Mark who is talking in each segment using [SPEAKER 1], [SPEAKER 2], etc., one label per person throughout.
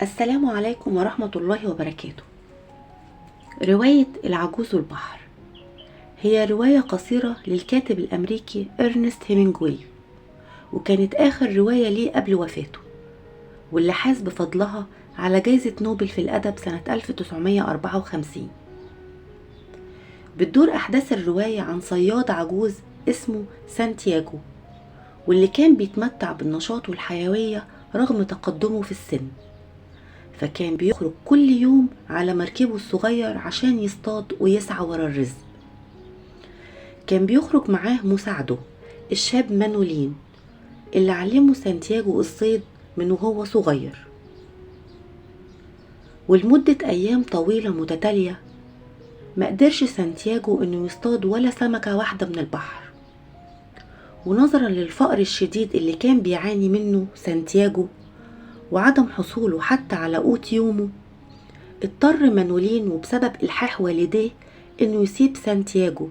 [SPEAKER 1] السلام عليكم ورحمة الله وبركاته. رواية العجوز والبحر هي رواية قصيرة للكاتب الأمريكي إرنست هيمنجواي، وكانت آخر رواية ليه قبل وفاته، واللي حاز بفضلها على جائزة نوبل في الأدب سنة 1954. بتدور أحداث الرواية عن صياد عجوز اسمه سانتياغو، واللي كان بيتمتع بالنشاط والحيوية رغم تقدمه في السن، فكان بيخرج كل يوم على مركبه الصغير عشان يصطاد ويسعى ورا الرزق. كان بيخرج معاه مساعده الشاب مانولين، اللي علمه سانتياغو الصيد من وهو صغير. ولمدة أيام طويلة متتالية ما قدرش سانتياغو إنه يصطاد ولا سمكة واحدة من البحر، ونظرا للفقر الشديد اللي كان بيعاني منه سانتياغو وعدم حصوله حتى على قوت يومه، اضطر مانولين وبسبب إلحاح والديه إنه يسيب سانتياغو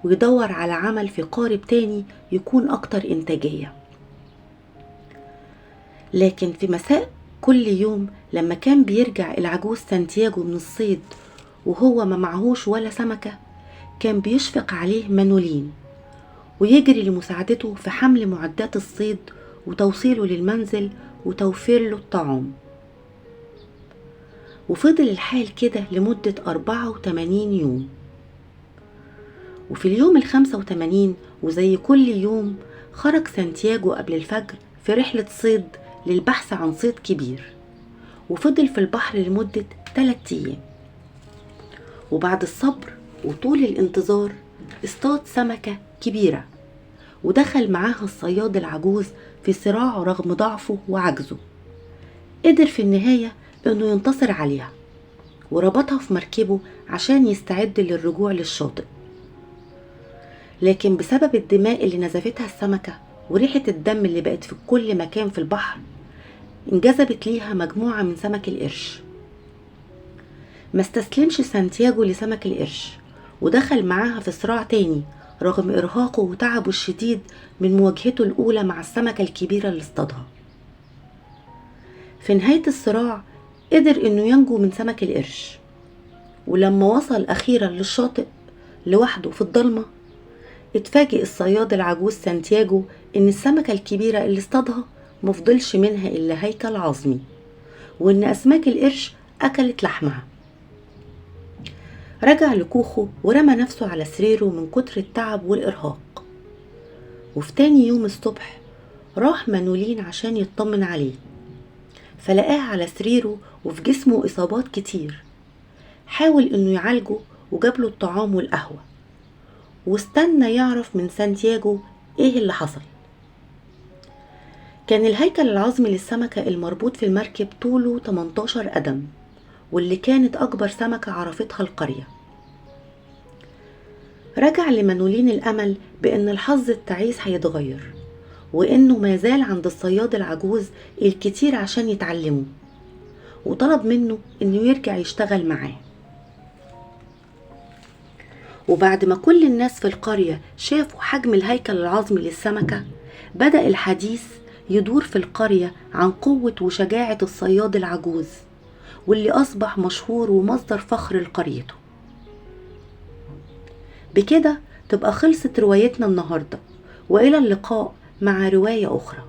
[SPEAKER 1] ويدور على عمل في قارب تاني يكون أكتر إنتاجية. لكن في مساء كل يوم لما كان بيرجع العجوز سانتياغو من الصيد وهو ما معهوش ولا سمكة، كان بيشفق عليه مانولين ويجري لمساعدته في حمل معدات الصيد وتوصيله للمنزل وتوفير له الطعام. وفضل الحال كده لمدة 84 يوم. وفي اليوم 85 وزي كل يوم خرج سانتياغو قبل الفجر في رحلة صيد للبحث عن صيد كبير، وفضل في البحر لمدة 3 أيام. وبعد الصبر وطول الانتظار اصطاد سمكة كبيرة، ودخل معاها الصياد العجوز في صراع رغم ضعفه وعجزه. قدر في النهاية انه ينتصر عليها، وربطها في مركبه عشان يستعد للرجوع للشاطئ. لكن بسبب الدماء اللي نزفتها السمكة وريحة الدم اللي بقت في كل مكان في البحر، انجذبت ليها مجموعة من سمك القرش. ما استسلمش سانتياغو لسمك القرش، ودخل معاها في صراع تاني رغم إرهاقه وتعبه الشديد من مواجهته الأولى مع السمكة الكبيرة اللي اصطادها. في نهاية الصراع قدر إنه ينجو من سمك القرش، ولما وصل أخيرا للشاطئ لوحده في الضلمة، اتفاجئ الصياد العجوز سانتياغو إن السمكة الكبيرة اللي اصطادها مفضلش منها إلا هيكل عظمي، وإن أسماك القرش أكلت لحمها. رجع لكوخه ورمى نفسه على سريره من كتر التعب والإرهاق. وفي تاني يوم الصبح راح مانولين عشان يطمن عليه، فلقاه على سريره وفي جسمه إصابات كتير. حاول إنه يعالجه وجابله الطعام والقهوة، واستنى يعرف من سانتياغو إيه اللي حصل. كان الهيكل العظمي للسمكة المربوط في المركب طوله 18 قدم، واللي كانت أكبر سمكة عرفتها القرية. رجع لمانولين الأمل بأن الحظ التعيس هيتغير، وإنه ما زال عند الصياد العجوز الكتير عشان يتعلمه، وطلب منه إنه يرجع يشتغل معاه. وبعد ما كل الناس في القرية شافوا حجم الهيكل العظمي للسمكة، بدأ الحديث يدور في القرية عن قوة وشجاعة الصياد العجوز، واللي أصبح مشهور ومصدر فخر لقريته. بكده تبقى خلصت روايتنا النهاردة، وإلى اللقاء مع رواية أخرى.